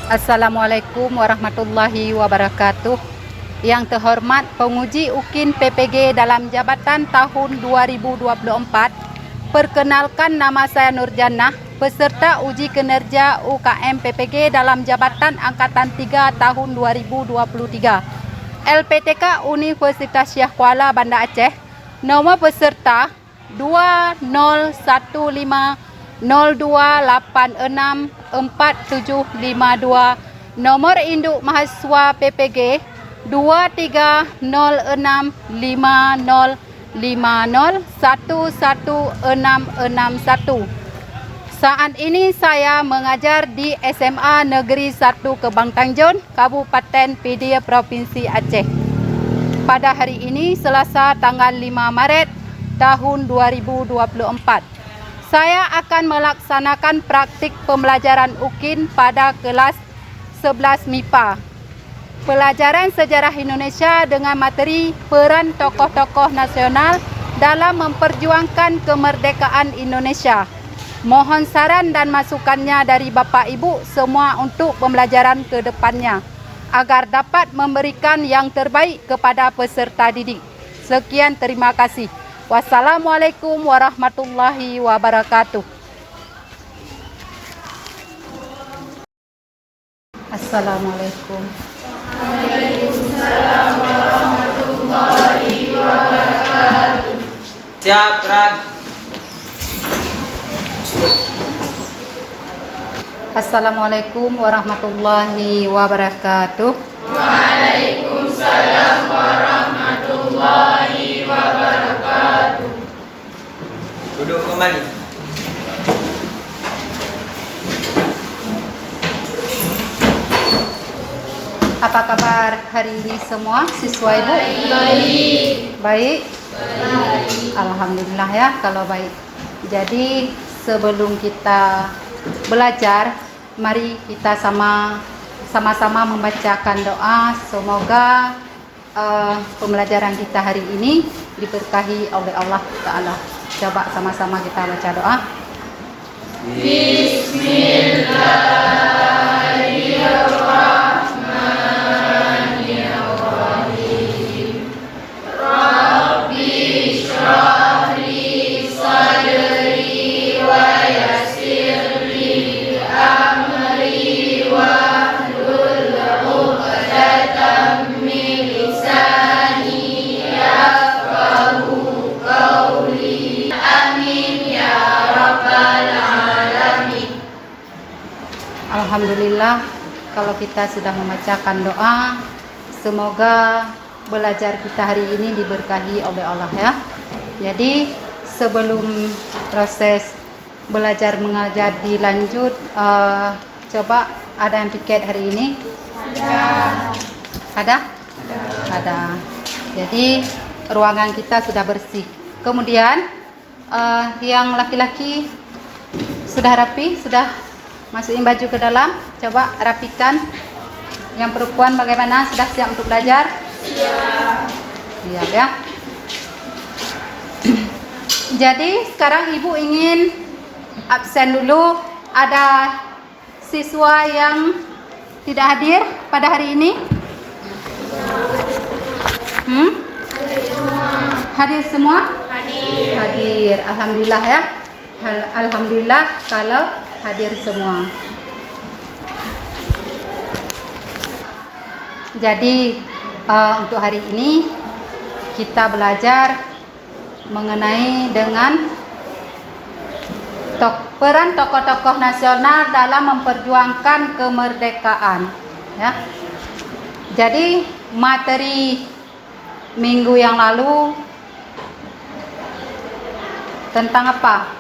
Assalamualaikum warahmatullahi wabarakatuh. Yang terhormat penguji UKIN PPG dalam jabatan tahun 2024, perkenalkan nama saya Nurjannah, peserta uji kinerja UKM PPG dalam jabatan Angkatan 3 tahun 2023. LPTK Universitas Syekh Kuala Banda Aceh. Nomor peserta 201502864752. Nomor induk mahasiswa PPG 23065050116661. Saat ini saya mengajar di SMA Negeri 1 Kebang Tanjung, Kabupaten Pedia, Provinsi Aceh. Pada hari ini, Selasa tanggal 5 Maret tahun 2024, saya akan melaksanakan praktik pembelajaran UKIN pada kelas 11 MIPA. Pelajaran sejarah Indonesia dengan materi peran tokoh-tokoh nasional dalam memperjuangkan kemerdekaan Indonesia. Mohon saran dan masukannya dari Bapak Ibu semua untuk pembelajaran ke depannya, agar dapat memberikan yang terbaik kepada peserta didik. Sekian, terima kasih. Wassalamualaikum warahmatullahi wabarakatuh. Assalamualaikum. Waalaikumsalam warahmatullahi wabarakatuh. Siap, Ran. Assalamualaikum warahmatullahi wabarakatuh. Waalaikumsalam warahmatullahi wabarakatuh. Duduk kembali. Apa kabar hari ini semua siswa Ibu? Baik. Alhamdulillah ya kalau baik. Jadi sebelum kita belajar, mari kita sama-sama membacakan doa. Semoga pembelajaran kita hari ini diberkahi oleh Allah Ta'ala. Coba sama-sama kita baca doa. Bismillahirrahmanirrahim. Rabbi shrah li sadri wa yassir li amri wahlul 'uqdatam min lisani yafqahu qawli. Amin ya rabbal alamin. Alhamdulillah, kalau kita sudah membacakan doa, semoga belajar kita hari ini diberkahi oleh Allah ya. Jadi sebelum proses belajar mengajar dilanjut, coba ada yang piket hari ini? Ada? Ada. Jadi ruangan kita sudah bersih. Kemudian yang laki-laki sudah rapi, sudah masukin baju ke dalam, coba rapikan. Yang perempuan bagaimana? Sudah siap untuk belajar? Siap ya. Jadi sekarang Ibu ingin absen dulu. Ada siswa yang tidak hadir pada hari ini? Hadir semua? Hadir. Alhamdulillah ya. Alhamdulillah kalau hadir semua. Jadi untuk hari ini kita belajar mengenai dengan peran tokoh-tokoh nasional dalam memperjuangkan kemerdekaan ya. Jadi materi minggu yang lalu tentang apa?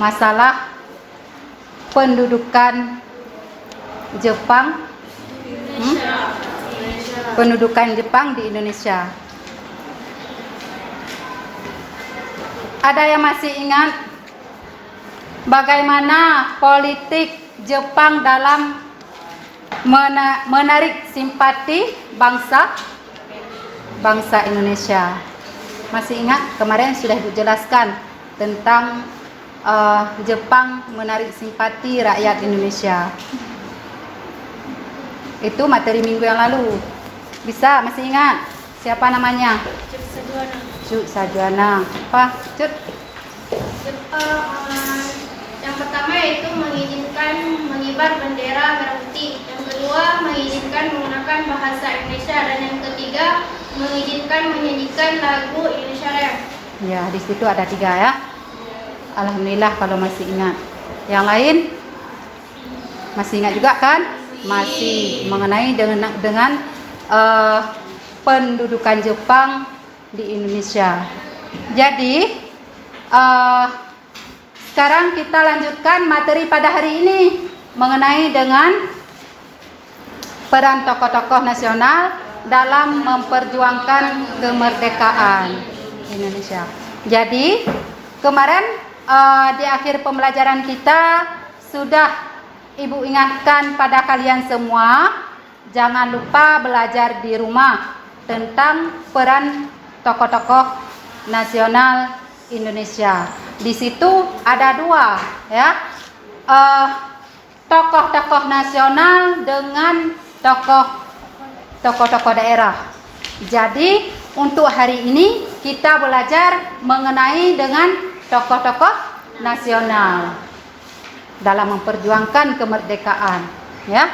Masalah pendudukan Jepang, pendudukan Jepang di Indonesia. Ada yang masih ingat bagaimana politik Jepang dalam menarik simpati bangsa Indonesia? Masih ingat? Kemarin sudah dijelaskan tentang Jepang menarik simpati rakyat Indonesia. Itu materi minggu yang lalu. Bisa, masih ingat? Siapa namanya? Cut Sajuana. Cut Sajuana. Apa? Cut? Yang pertama yaitu mengizinkan mengibar bendera merah putih. Yang kedua mengizinkan menggunakan bahasa Indonesia, dan yang ketiga mengizinkan menyanyikan lagu Indonesia Raya. Ya, di situ ada 3 ya. Alhamdulillah kalau masih ingat. Yang lain masih ingat juga kan? Masih mengenai dengan pendudukan Jepang di Indonesia. Jadi sekarang kita lanjutkan materi pada hari ini mengenai dengan peran tokoh-tokoh nasional dalam memperjuangkan kemerdekaan Indonesia. Jadi kemarin di akhir pembelajaran kita sudah Ibu ingatkan pada kalian semua, jangan lupa belajar di rumah tentang peran tokoh-tokoh nasional Indonesia. Di situ ada 2 ya, tokoh-tokoh nasional dengan tokoh-tokoh daerah. Jadi untuk hari ini kita belajar mengenai dengan tokoh-tokoh nasional dalam memperjuangkan kemerdekaan ya.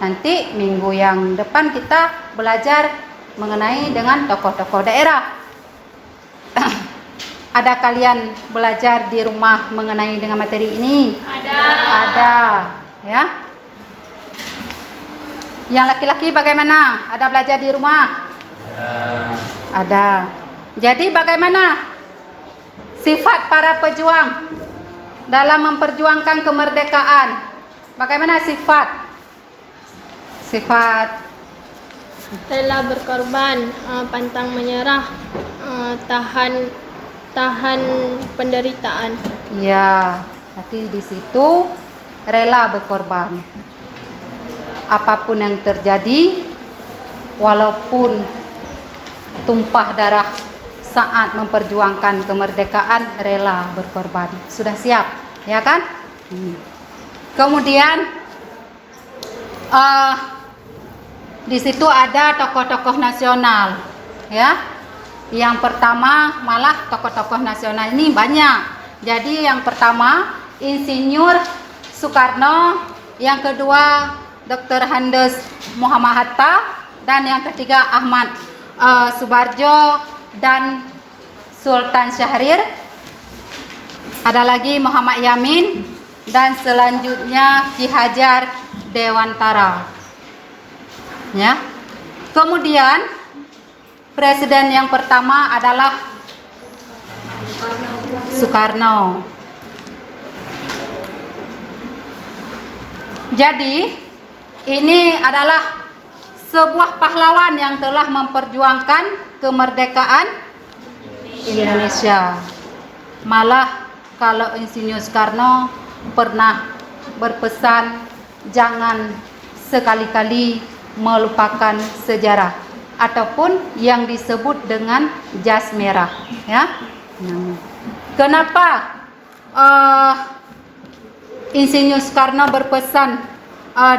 Nanti minggu yang depan kita belajar mengenai dengan tokoh-tokoh daerah. Ada kalian belajar di rumah mengenai dengan materi ini? Ada ya. Yang laki-laki bagaimana? Ada belajar di rumah? Ada. Jadi bagaimana sifat para pejuang dalam memperjuangkan kemerdekaan? Bagaimana sifat? Rela berkorban, pantang menyerah, tahan penderitaan. Ya, tapi di situ rela berkorban. Apapun yang terjadi, walaupun tumpah darah saat memperjuangkan kemerdekaan, rela berkorban. Sudah siap, ya kan? Kemudian di situ ada tokoh-tokoh nasional, ya. Yang pertama malah tokoh-tokoh nasional ini banyak. Jadi yang pertama Insinyur Soekarno, yang kedua Dr. Andes Muhammad Hatta, dan yang ketiga Ahmad Subarjo dan Sultan Syahrir. Ada lagi Muhammad Yamin, dan selanjutnya Ki Hajar Dewantara. Ya. Kemudian presiden yang pertama adalah Soekarno. Jadi ini adalah sebuah pahlawan yang telah memperjuangkan kemerdekaan Indonesia. Malah kalau Insinyur Soekarno pernah berpesan jangan sekali-kali melupakan sejarah ataupun yang disebut dengan jas merah, ya. Kenapa Insinyur Soekarno berpesan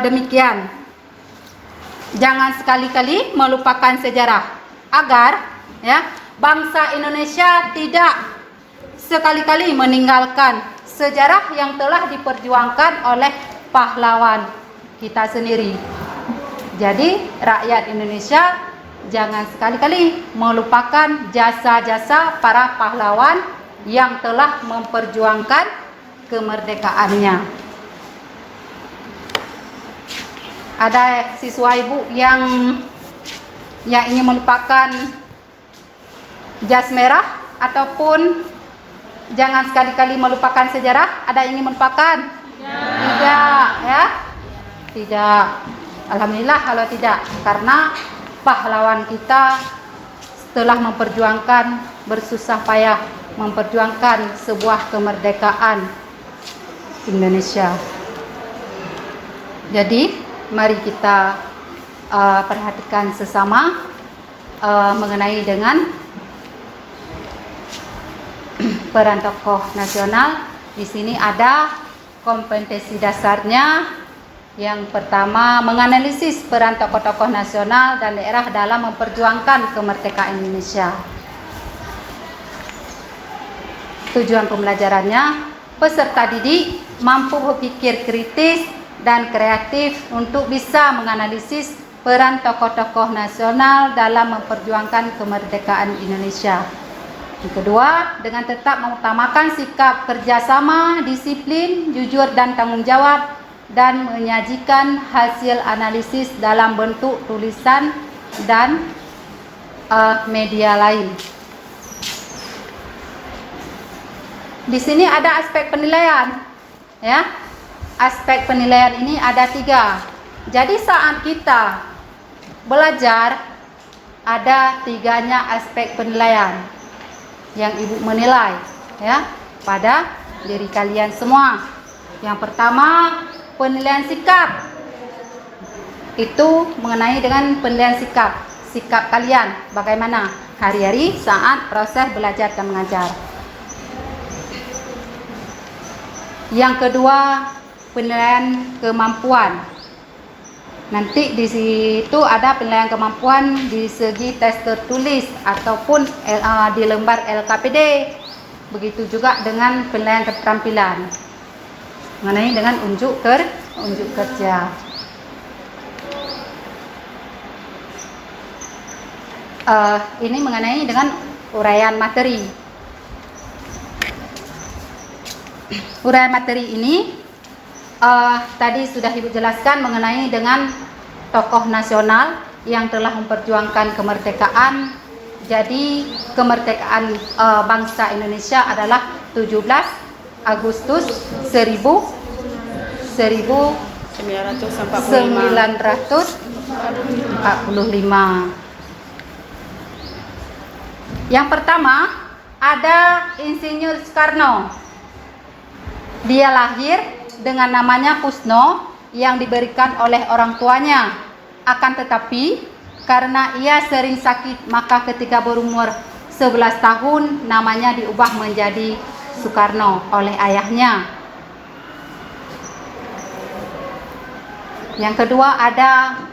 demikian? Jangan sekali-kali melupakan sejarah, agar ya bangsa Indonesia tidak sekali-kali meninggalkan sejarah yang telah diperjuangkan oleh pahlawan kita sendiri. Jadi rakyat Indonesia jangan sekali-kali melupakan jasa-jasa para pahlawan yang telah memperjuangkan kemerdekaannya. Ada siswa ibu yang ingin melupakan jas merah ataupun jangan sekali-kali melupakan sejarah? Ada yang ingin melupakan? Tidak, ya? Tidak. Alhamdulillah kalau tidak, karena pahlawan kita telah memperjuangkan, bersusah payah memperjuangkan sebuah kemerdekaan Indonesia. Jadi mari kita perhatikan sesama mengenai dengan peran tokoh nasional. Di sini ada kompetensi dasarnya, Yang pertama, menganalisis peran tokoh-tokoh nasional dan daerah dalam memperjuangkan kemerdekaan Indonesia. Tujuan pembelajarannya, peserta didik mampu berpikir kritis dan kreatif untuk bisa menganalisis peran tokoh-tokoh nasional dalam memperjuangkan kemerdekaan Indonesia. Yang kedua, dengan tetap mengutamakan sikap kerjasama, disiplin, jujur dan tanggung jawab, dan menyajikan hasil analisis dalam bentuk tulisan dan media lain. Di sini ada aspek penilaian, ya. Aspek penilaian ini ada 3. Jadi saat kita belajar ada 3-nya aspek penilaian yang ibu menilai, ya, pada diri kalian semua. Yang pertama, penilaian sikap. Itu mengenai dengan penilaian sikap kalian bagaimana hari-hari saat proses belajar dan mengajar. Yang kedua, penilaian kemampuan. Nanti di situ ada penilaian kemampuan di segi tes tertulis ataupun di lembar LKPD. Begitu juga dengan penilaian keterampilan mengenai dengan unjuk kerja. Ini mengenai dengan uraian materi. Uraian materi ini tadi sudah ibu jelaskan mengenai dengan tokoh nasional yang telah memperjuangkan kemerdekaan. Jadi kemerdekaan bangsa Indonesia adalah 17 Agustus 1945. Yang pertama ada Insinyur Soekarno. Dia lahir dengan namanya Kusno yang diberikan oleh orang tuanya. Akan tetapi karena ia sering sakit, maka ketika berumur 11 tahun namanya diubah menjadi Soekarno oleh ayahnya. Yang kedua ada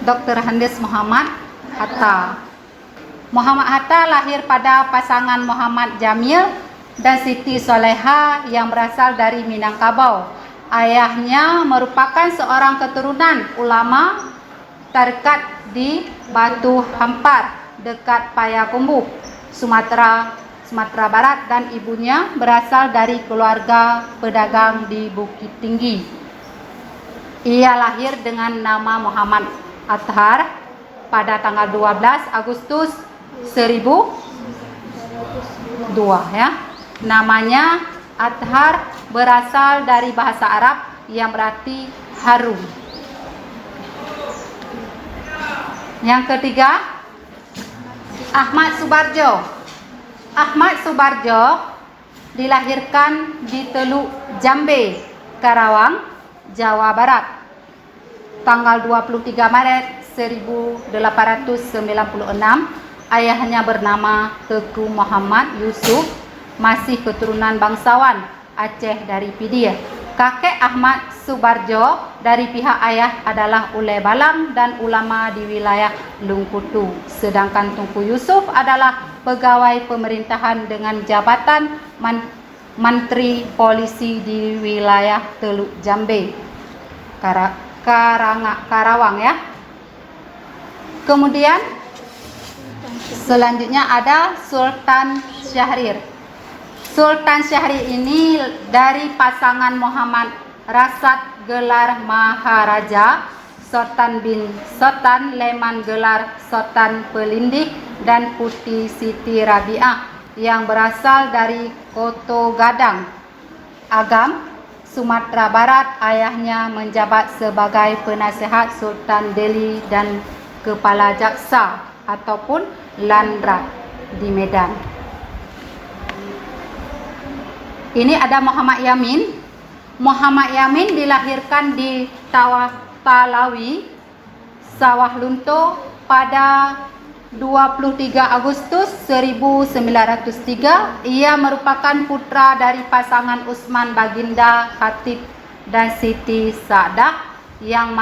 Dr. Andes Muhammad Hatta. Muhammad Hatta lahir pada pasangan Muhammad Jamil dan Siti Soleha yang berasal dari Minangkabau. Ayahnya merupakan seorang keturunan ulama tarekat di Batu Hampar dekat Payakumbuh, Sumatera Barat, dan ibunya berasal dari keluarga pedagang di Bukit Tinggi. Ia lahir dengan nama Muhammad Athar pada tanggal 12 Agustus 1002, ya. Namanya Athar berasal dari bahasa Arab yang berarti harum. Yang ketiga, Ahmad Subarjo. Ahmad Subarjo dilahirkan di Teluk Jambe, Karawang, Jawa Barat, tanggal 23 Maret 1896. Ayahnya bernama Teku Muhammad Yusuf, masih keturunan bangsawan Aceh dari Pidir. Kakek Ahmad Subarjo dari pihak ayah adalah Ule Balang dan ulama di wilayah Lungkutu. Sedangkan Tunku Yusuf adalah pegawai pemerintahan dengan jabatan Menteri Polisi di wilayah Teluk Jambe, Karawang, ya. Kemudian selanjutnya ada Sultan Syahrir. Sultan Syahrir ini dari pasangan Muhammad Rasad gelar Maharaja, Sultan bin Sultan Leman gelar Sultan Pelindih, dan Putih Siti Rabiah yang berasal dari Koto Gadang, Agam, Sumatera Barat. Ayahnya menjabat sebagai penasihat Sultan Delhi dan kepala jaksa ataupun Landrat di Medan. Ini ada Muhammad Yamin. Muhammad Yamin dilahirkan di Talawi, Sawah Lunto pada 23 Agustus 1903. Ia merupakan putra dari pasangan Usman Baginda Khatib dan Siti Saadah yang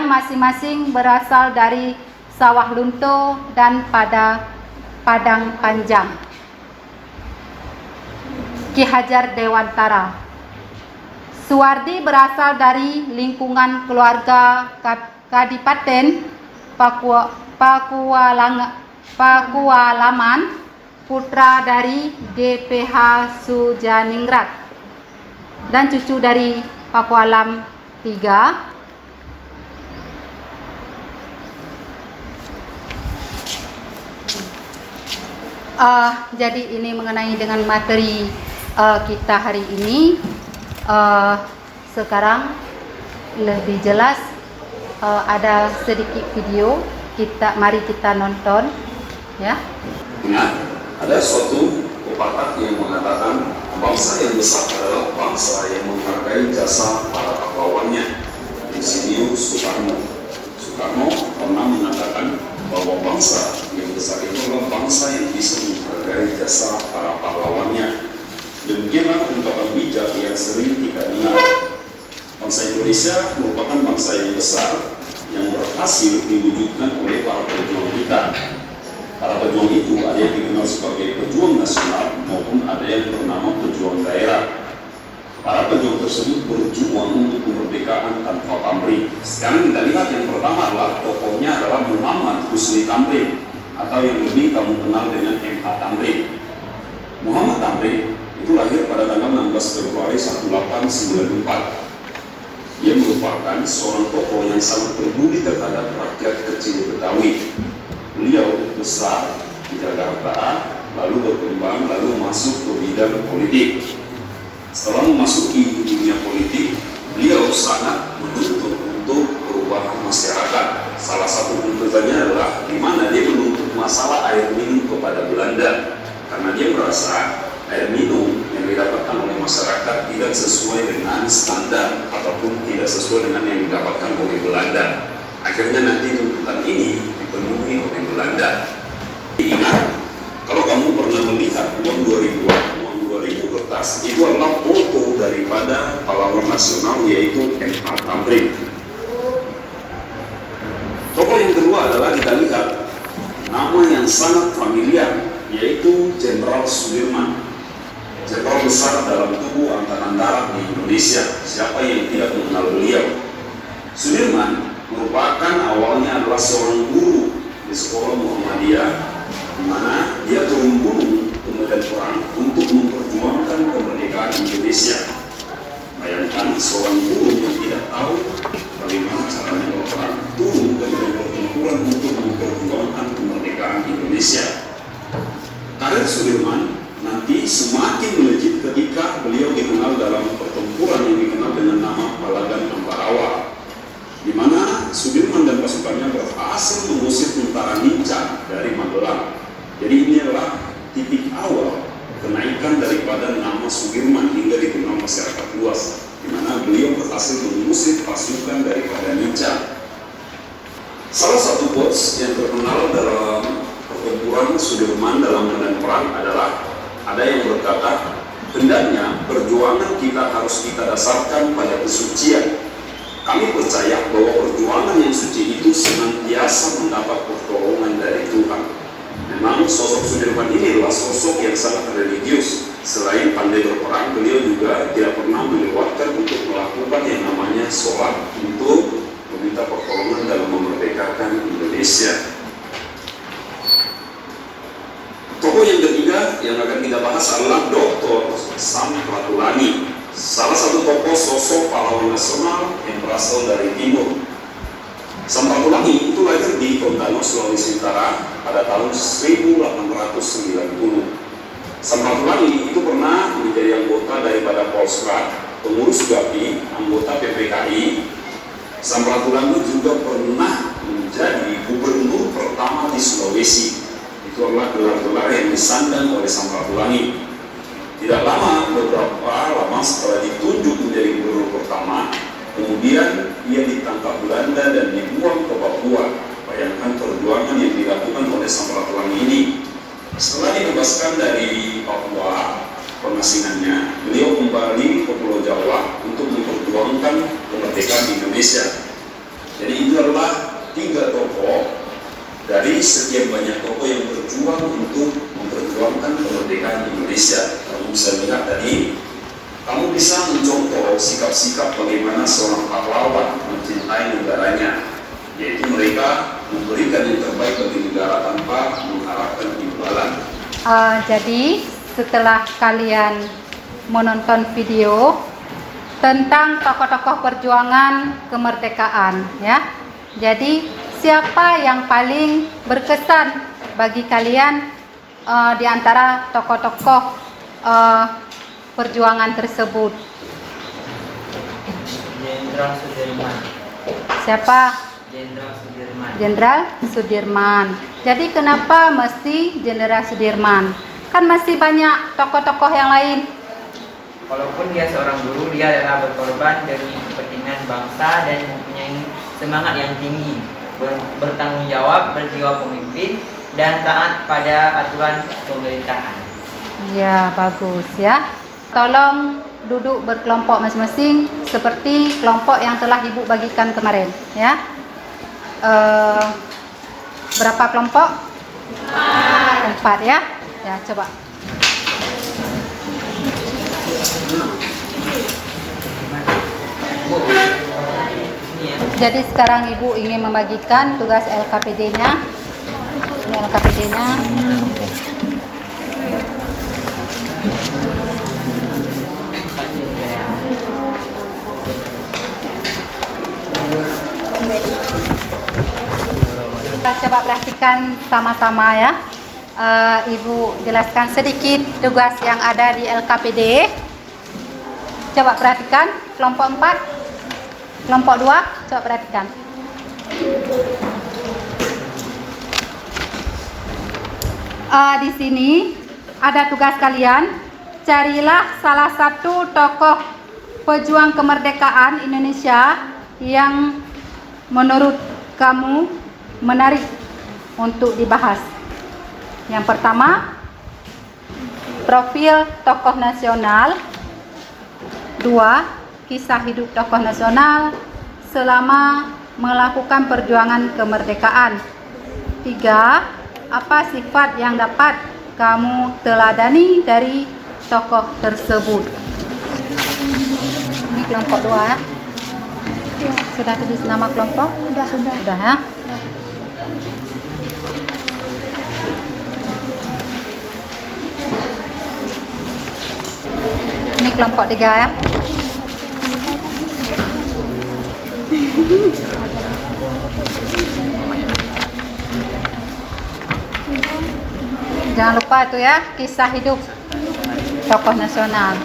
masing-masing berasal dari Sawah Lunto dan Padang Panjang. Ki Hajar Dewantara. Suwardi berasal dari lingkungan keluarga Kadipaten Pakualaman, putra dari GPH Sujaningrat dan cucu dari Pakualam III. Jadi ini mengenai dengan materi kita hari ini. Sekarang lebih jelas, ada sedikit video, mari kita nonton ya. Ingat, ada suatu pepatah yang mengatakan bangsa yang besar adalah bangsa yang menghargai jasa para pahlawannya. Insinyur Soekarno pernah mengatakan bahwa bangsa yang besar itu adalah bangsa yang bisa menghargai jasa para pahlawannya. Demikianlah ungkapan bijak yang sering kita dengar. Bangsa Indonesia merupakan bangsa yang besar yang berhasil diwujudkan oleh para pejuang kita. Para pejuang itu ada yang dikenal sebagai pejuang nasional maupun ada yang bernama pejuang daerah. Para pejuang tersebut berjuang untuk kemerdekaan tanpa pamrih. Sekarang kita lihat yang pertama adalah tokohnya adalah Muhammad Husni Tamrin, atau yang lebih kamu kenal dengan MH Tamrin. Muhammad Tamrin itu lahir pada tanggal 16 Februari 1894. Dia merupakan seorang tokoh yang sangat peduli terhadap rakyat kecil Betawi. Beliau besar di Jakarta, lalu berkembang, lalu masuk ke bidang politik. Setelah memasuki dunia politik, beliau sangat menuntut untuk perubahan masyarakat. Salah satu tuntutannya adalah di mana dia menuntut masalah air minum kepada Belanda, karena dia merasa air minum yang didapatkan oleh masyarakat tidak sesuai dengan standar ataupun tidak sesuai dengan yang didapatkan oleh Belanda. Akhirnya nanti tuntutan ini dipenuhi oleh Belanda. Ingat, kalau kamu pernah melihat uang 2000 kertas, itu adalah foto daripada pahlawan nasional yaitu MH Tamrin. Tokoh yang kedua adalah kita lihat nama yang sangat familiar, yaitu Jenderal Sudirman. Jenderal besar dalam tubuh Angkatan Darat di Indonesia. Siapa yang tidak mengenal beliau? Sudirman merupakan awalnya adalah seorang guru di sekolah Muhammadiyah, di mana dia turun gunung ke medan perang untuk memperjuangkan kemerdekaan Indonesia. Bayangkan seorang guru yang tidak tahu bagaimana caranya berperang turun ke medan pertempuran untuk memperjuangkan kemerdekaan Indonesia. Karir Sudirman nanti semakin melejit ketika beliau dikenal dalam pertempuran yang dikenal dengan nama Palagan Ambarawa, di mana Sudirman dan pasukannya berhasil mengusir tentara Ninca dari Magelang. Jadi ini adalah titik awal kenaikan daripada nama Sudirman hingga dikenal masyarakat luas, di mana beliau berhasil mengusir pasukan daripada Ninca. Salah satu quotes yang terkenal dalam pertempuran Sudirman dalam medan perang adalah ada yang berkata, hendaknya perjuangan kita harus kita dasarkan pada kesucian. Kami percaya bahwa perjuangan yang suci itu senantiasa mendapat pertolongan dari Tuhan. Memang sosok Sudirman ini adalah sosok yang sangat religius. Selain pandai berperang, beliau juga tidak pernah melewatkan untuk melakukan yang namanya sholat untuk meminta pertolongan dalam memerdekakan Indonesia. Tokoh yang ketiga yang akan kita bahas adalah Dr. Samratulangi, salah satu tokoh sosok pahlawan nasional yang berasal dari timur. Samratulangi itu lahir di Tondano, Sulawesi Utara pada tahun 1890. Samratulangi itu pernah menjadi anggota daripada Polsrat, pengurus GAPI, anggota PPKI. Samratulangi juga pernah menjadi gubernur pertama di Sulawesi. Itu adalah gelar-gelar yang disandang oleh Samratulangi. Tidak lama, beberapa lama setelah ditunjuk menjadi gubernur pertama, kemudian ia ditangkap Belanda dan dibuang ke Papua. Bayangkan perjuangan yang dilakukan oleh Samratulangi ini. Setelah dibebaskan dari Papua pengasingannya, beliau kembali ke Pulau Jawa untuk memperjuangkan memperjuangkan kemerdekaan Indonesia. Jadi itu adalah 3 tokoh dari sekian banyak tokoh yang berjuang untuk memperjuangkan kemerdekaan Indonesia. Kamu bisa lihat tadi, kamu bisa mencontoh sikap-sikap bagaimana seorang pahlawan mencintai negaranya, yaitu mereka memberikan yang terbaik bagi negara tanpa mengharapkan imbalan. Jadi setelah kalian menonton video tentang tokoh-tokoh perjuangan kemerdekaan, ya. Jadi siapa yang paling berkesan bagi kalian di antara tokoh-tokoh perjuangan tersebut? Jenderal Sudirman. Siapa? Jenderal Sudirman. Jenderal Sudirman. Jadi kenapa mesti Jenderal Sudirman? Kan masih banyak tokoh-tokoh yang lain. Walaupun dia seorang guru, dia adalah berkorban demi kepentingan bangsa dan mempunyai semangat yang tinggi, bertanggung jawab, berjiwa pemimpin, dan taat pada aturan pemerintahan. Ya, bagus ya. Tolong duduk berkelompok masing-masing seperti kelompok yang telah Ibu bagikan kemarin, ya. Berapa kelompok? 4 ya. Ya, coba. Jadi sekarang Ibu ingin membagikan tugas LKPD-nya. Ini LKPD-nya. Kita coba perhatikan sama-sama ya. Ibu jelaskan sedikit tugas yang ada di LKPD. Coba perhatikan kelompok 4, kelompok 2, coba perhatikan. Di sini ada tugas kalian. Carilah salah satu tokoh pejuang kemerdekaan Indonesia yang menurut kamu menarik untuk dibahas. Yang pertama, profil tokoh nasional. 2, kisah hidup tokoh nasional selama melakukan perjuangan kemerdekaan. 3, apa sifat yang dapat kamu teladani dari tokoh tersebut. Ini kelompok 2 ya. Sudah tulis nama kelompok? Sudah ya. Ini kelompok 3 ya. Jangan lupa itu ya, kisah hidup tokoh nasional.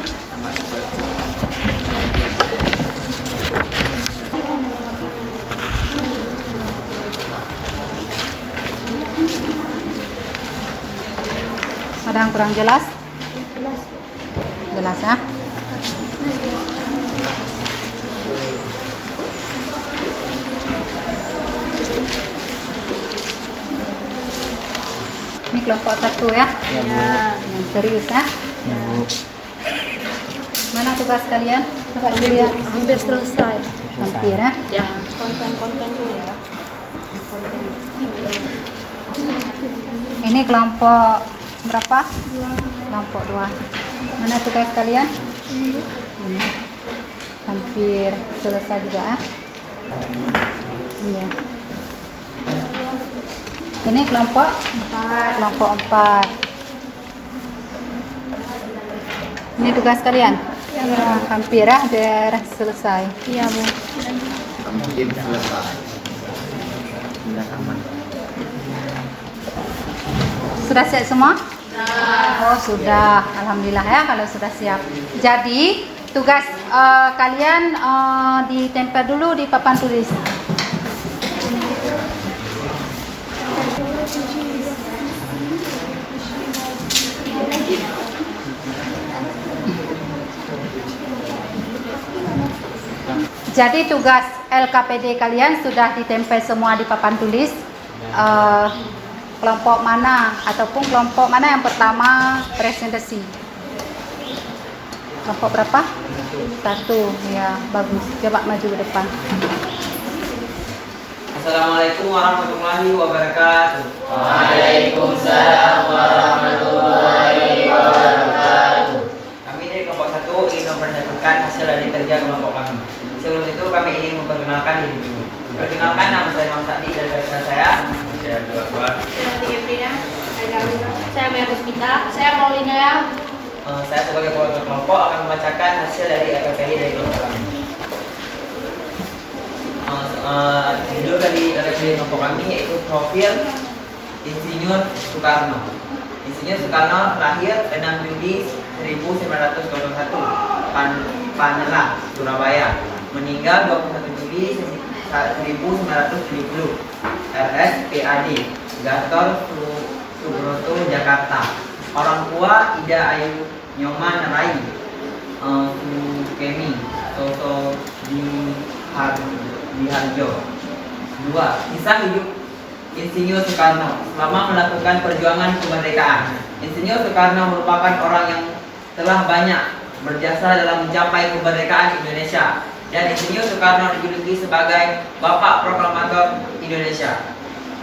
Ada yang kurang jelas? Jelas ya. Ini kelompok 1 ya. Yang serius ya. Mana tugas kalian? Coba dilihat. Hampir selesai. Hampir ya. Ya, konten-konten dulu ya. Ini kelompok berapa? Kelompok 2. Mana tugas kalian? Ini. Hampir selesai juga ya. Iya. Ini kelompok 4. Kelompok 4. Ini tugas kalian? Ya, hampir ya, biar selesai. Iya, Bu. Mungkin selesai. Sudah aman. Sudah siap semua? Oh sudah, alhamdulillah ya kalau sudah siap. Jadi tugas kalian ditempel dulu di papan tulis. Jadi tugas LKPD kalian sudah ditempel semua di papan tulis. Kelompok mana ataupun kelompok mana yang pertama presentasi? Kelompok berapa? 1, ya bagus. Coba maju ke depan. Assalamualaikum warahmatullahi wabarakatuh. Waalaikumsalam warahmatullahi wabarakatuh. Kami dari kelompok 1 ingin mempersatukan hasil dari kerja kelompok kami. Sebelum itu kami ingin memperkenalkan diri dulu. Perkenalkan, nama saya Imam Sakti dan rekan saya. Saya Abdul Akbar. Saya Maya Puspita. Saya Maulina. Saya sebagai kelompok akan membacakan hasil dari LKPI dari kelompok kami. Judul dari LKPI kelompok kami yaitu Profil Insinyur Soekarno. Insinyur Soekarno lahir 6 Juli 1921 Panelah, Surabaya. Meninggal 21 Juli 1970 RSPAD Gator Subroto, Jakarta. Orang tua Ida Ayu Nyoman Rai Sukemi Soso Diharjo. 2. Kisah hidup Insinyur Soekarno selama melakukan perjuangan kemerdekaan. Insinyur Soekarno merupakan orang yang telah banyak berjasa dalam mencapai kemerdekaan Indonesia, dan Insinyur Soekarno dijuluki sebagai Bapak Proklamator Indonesia.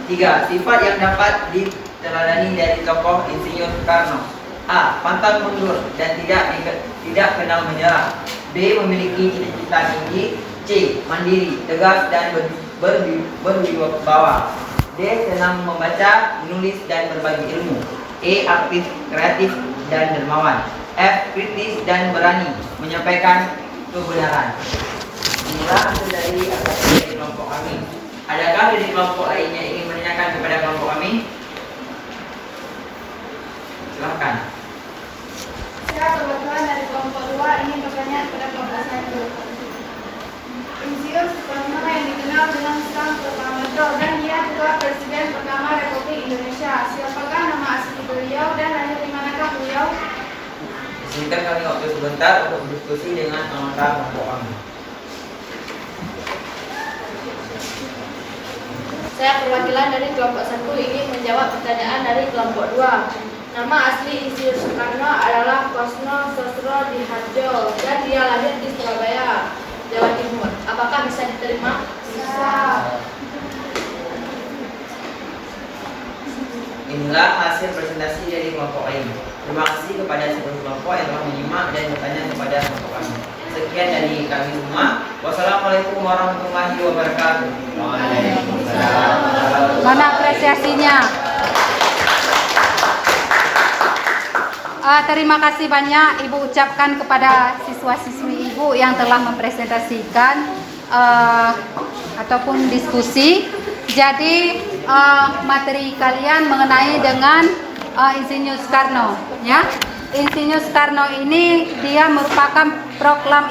3. Sifat yang dapat diteladani dari tokoh Insinyur Soekarno. A. Pantang mundur dan tidak kenal menyerah. B. Memiliki cita-cita tinggi. C. Mandiri, tegas dan berwibawa. D. Senang membaca, menulis dan berbagi ilmu. E. Aktif, kreatif dan dermawan. F. Kritis dan berani menyampaikan kebenaran. Inilah hasil dari aktivitas kelompok kami. Adakah dari kelompok lainnya ingin menanyakan kepada kelompok kami? Silakan. Saya kebetulan dari kelompok 2 ingin bertanya kepada kelompok 1. Insinyur Soekarno yang dikenal dengan Sang Proklamator dan dia juga Presiden pertama Republik Indonesia. Siapakah nama asli beliau dan lahir di manakah beliau? Izinkan kami waktu sebentar untuk diskusi dengan anggota kelompok kami. Saya perwakilan dari kelompok 1 ingin menjawab pertanyaan dari kelompok 2. Nama asli Insinyur Soekarno adalah Kosno Sosro Diharjo dan dia lahir di Surabaya, Jawa Timur. Apakah bisa diterima? Bisa. Inilah hasil presentasi dari kelompok lain. Terima kasih kepada seluruh kelompok yang telah menyimak dan bertanya kepada kelompok kami. Sekian dari kami semua. Wassalamualaikum warahmatullahi wabarakatuh. Waalaikumsalam. Mana apresiasinya? Terima kasih banyak Ibu ucapkan kepada siswa-siswi Ibu yang telah mempresentasikan ataupun diskusi. Jadi materi kalian mengenai dengan Insinyur Soekarno, ya. Insinyur Soekarno ini dia merupakan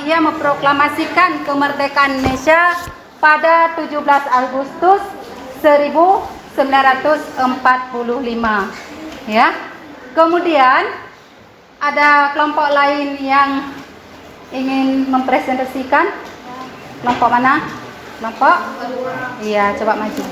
ia memproklamasikan kemerdekaan Indonesia pada 17 Agustus 1945, ya. Kemudian ada kelompok lain yang ingin mempresentasikan. Kelompok mana? Kelompok? Iya, coba maju.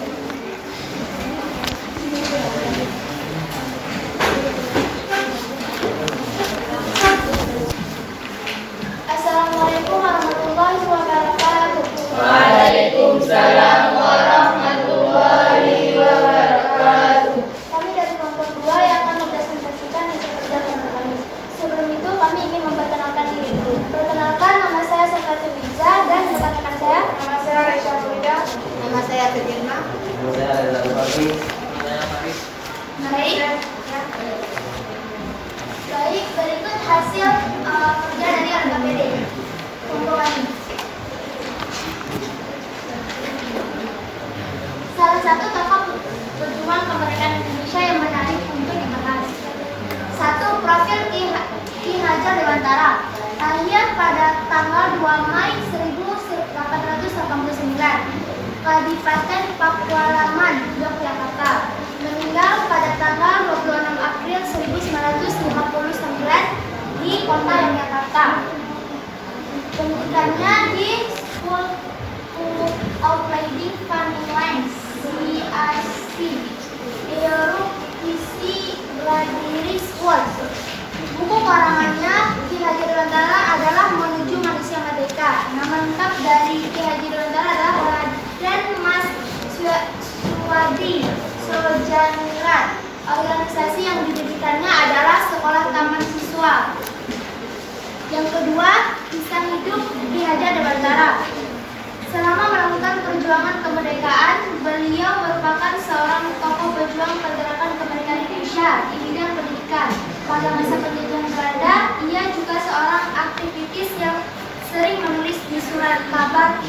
Assalamualaikum warahmatullahi wabarakatuh. Waalaikumsalam warahmatullahi wabarakatuh. Kami dari kelompok 2 yang akan mempresentasikan hasil kerja kelompok kami. Sebelum itu kami ingin memperkenalkan diri dulu. Perkenalkan, nama saya Sefati Wiza dan rekan-rekan saya. Nama saya Raisya Fulida. Nama saya Firma. Nama saya adalah Bupati. Baik, berikut hasil kerja dari LKPD kelompok kami. Salah satu tokoh perjuangan kemerdekaan Indonesia yang menarik untuk dibahas. 1. Profil Ki Hajar Dewantara. Lahir pada tanggal 2 Mei 1889, Kadipaten Pakualaman, Yogyakarta. Meninggal pada tanggal 26 April 1959 di kota Yogyakarta. Pendidikannya di School of Lady Fanny Lines, CIC, Erupisi Bladiri School. Buku karangannya Ki Hajar Dewantara adalah Menuju Manusia. Ningrat. Organisasi yang didirikannya adalah Sekolah Taman Siswa. Yang kedua, Kisah Hidup Ki Hajar Dewantara. Selama melakukan perjuangan kemerdekaan, beliau merupakan seorang tokoh pejuang pergerakan kemerdekaan Indonesia di bidang pendidikan. Pada masa penjajahan Belanda, ia juga seorang aktivis yang sering menulis di surat kabar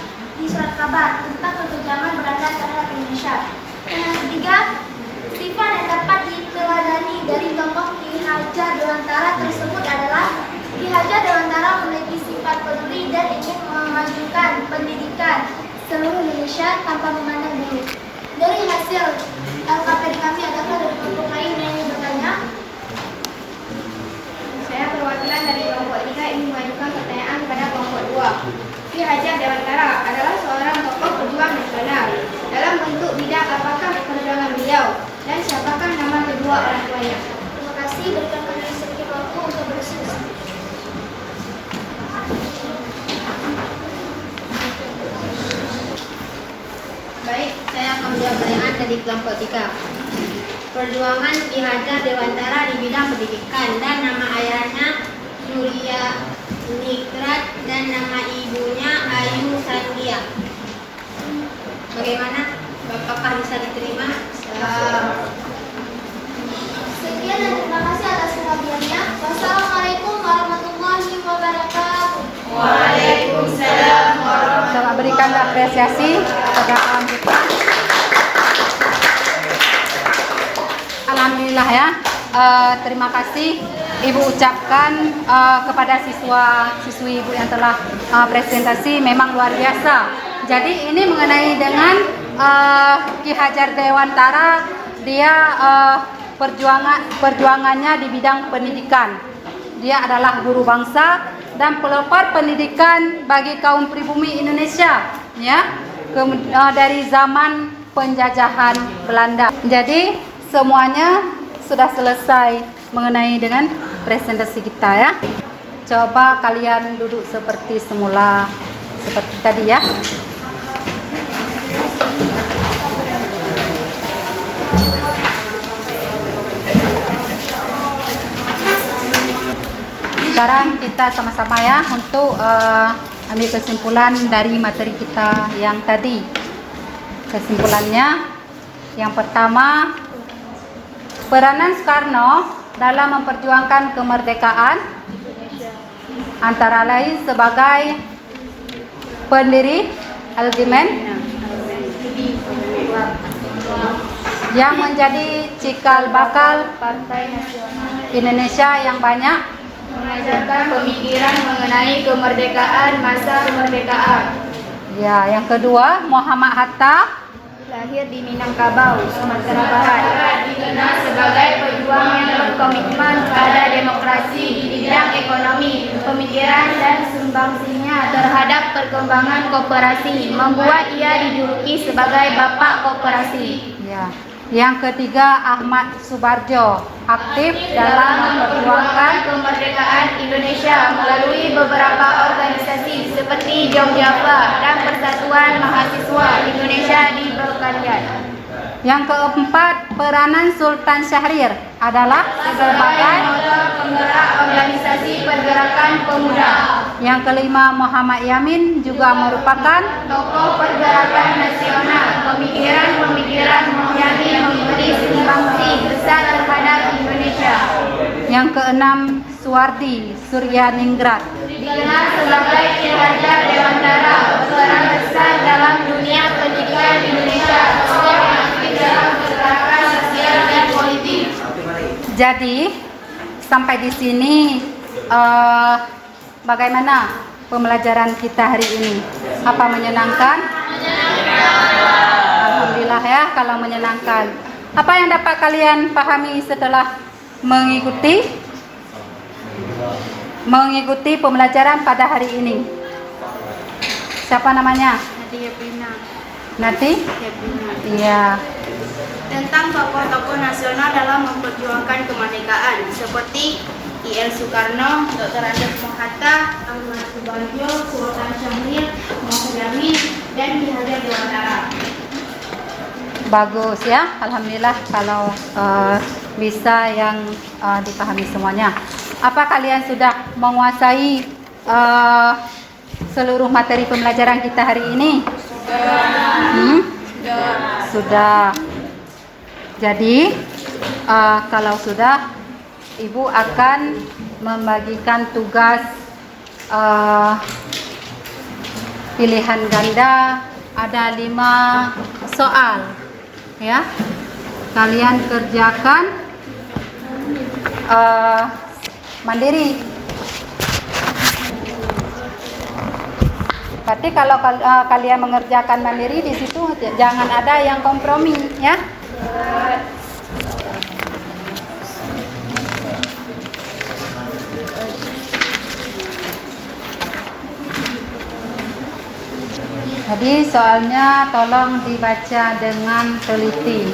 tentang kekejaman Belanda terhadap Indonesia. Dan yang ketiga, sifat yang dapat diteladani dari tokoh Ki Hajar Dewantara tersebut adalah Ki Hajar Dewantara memiliki sifat peduli dan ingin memajukan pendidikan seluruh Indonesia tanpa memandang bulu. Dari hasil LKPD kami, adakah dari kelompok lain yang ingin bertanya? Saya perwakilan dari kelompok 3 ingin mengajukan pertanyaan kepada kelompok 2. Ki Hajar Dewantara adalah seorang tokoh pejuang nasional. Dalam bentuk bidang apakah perjuangan beliau dan siapakah nama kedua orang tuanya? Terima kasih, berikan kami sedikit waktu untuk berdiskusi. Baik, saya akan menjawab pertanyaan dari kelompok 3. Perjuangan Ki Hajar Dewantara di bidang pendidikan dan nama ayahnya Surya Ningrat dan nama ibunya Ayu Sandia. Bagaimana? Apakah bisa diterima? Sekian dan terima kasih atas perhatiannya. Wassalamualaikum warahmatullahi wabarakatuh. Waalaikumsalam warahmatullahi Coba berikan apresiasi kepada kawan kita. Alhamdulillah ya. Terima kasih Ibu ucapkan kepada siswa-siswi Ibu yang telah presentasi, memang luar biasa. Jadi ini mengenai dengan Ki Hajar Dewantara, dia perjuangannya di bidang pendidikan. Dia adalah guru bangsa dan pelopor pendidikan bagi kaum pribumi Indonesia, ya, dari zaman penjajahan Belanda. Jadi semuanya sudah selesai mengenai dengan presentasi kita ya. Coba kalian duduk seperti semula, seperti tadi ya. Sekarang kita sama-sama ya untuk ambil kesimpulan dari materi kita yang tadi. Kesimpulannya, yang pertama, peranan Soekarno dalam memperjuangkan kemerdekaan antara lain sebagai pendiri Algemen yang menjadi cikal bakal Partai Nasional Indonesia yang banyak mengajarkan pemikiran mengenai kemerdekaan masa kemerdekaan. ya. Yang kedua, Muhammad Hatta Lahir di Minangkabau, Sumatera Barat, dikenal sebagai pejuang yang berkomitmen pada demokrasi di bidang ekonomi, pemikiran dan sumbangsinya terhadap perkembangan koperasi membuat ia dijuluki sebagai Bapak Koperasi. ya. Yang ketiga, Ahmad Subarjo aktif dalam memperjuangkan Kemerdekaan Indonesia melalui beberapa organisasi seperti Jogjawa dan Persatuan Mahasiswa Indonesia di Belkandian. Yang keempat, peranan Sultan Syahrir adalah sebagai penggerak organisasi pergerakan pemuda. yang kelima, Muhammad Yamin juga merupakan Tokoh pergerakan nasional, pemikiran-pemikiran yang memberi sumbangsi besar terhadap Indonesia. yang keenam, Suwardi Surya Ningrat Dikenal sebagai Ki Hajar Dewantara, berperan besar dalam dunia pendidikan Indonesia, yang aktif dalam pergerakan sosial dan politik. Jadi sampai di sini bagaimana pembelajaran kita hari ini? Apa menyenangkan? Alhamdulillah ya kalau menyenangkan. Apa yang dapat kalian pahami setelah mengikuti pembelajaran pada hari ini? Siapa namanya? Nati? Iya. Tentang tokoh-tokoh nasional dalam memperjuangkan kemerdekaan seperti I.L. Soekarno, Dr. Andes Hatta, Ahmad Subarjo, Sultan Syahrir, Muhammad Yamin, dan Ki Hajar Dewantara. Bagus ya, alhamdulillah kalau bisa yang dipahami semuanya. Apa kalian sudah menguasai seluruh materi pembelajaran kita hari ini? Sudah. Jadi kalau sudah, Ibu akan membagikan tugas pilihan ganda, ada 5 soal ya. Kalian kerjakan mandiri. Berarti kalau kalian mengerjakan mandiri, di situ jangan ada yang kompromi ya. Jadi soalnya tolong dibaca dengan teliti.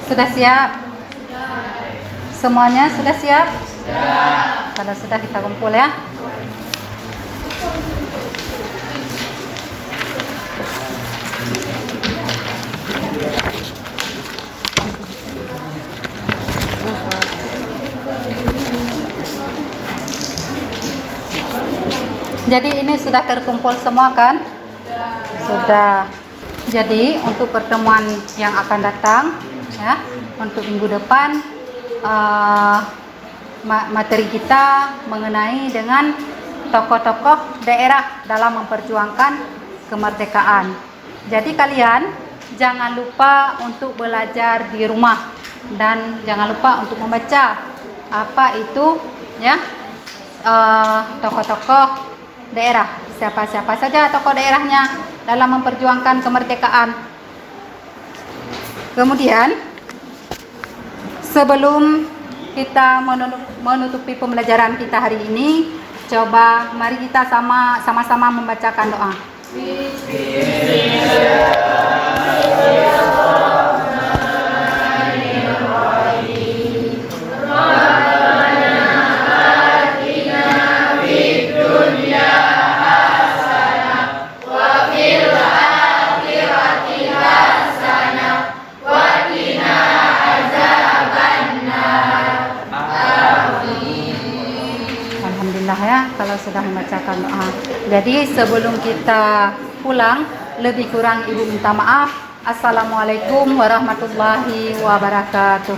Sudah siap? Semuanya sudah siap? Kalau sudah, kita kumpul ya. Jadi ini sudah terkumpul semua kan? Sudah. Jadi untuk pertemuan yang akan datang ya, untuk minggu depan materi kita mengenai dengan tokoh-tokoh daerah dalam memperjuangkan kemerdekaan. Jadi kalian jangan lupa untuk belajar di rumah dan jangan lupa untuk membaca apa itu ya, tokoh-tokoh daerah, siapa-siapa saja tokoh daerahnya dalam memperjuangkan kemerdekaan. Kemudian sebelum kita menutupi pembelajaran kita hari ini, coba mari kita sama-sama membacakan doa. Alhamdulillah ya, kalau sudah membacakan doa. Jadi sebelum kita pulang, lebih kurang Ibu minta maaf. Assalamualaikum warahmatullahi wabarakatuh.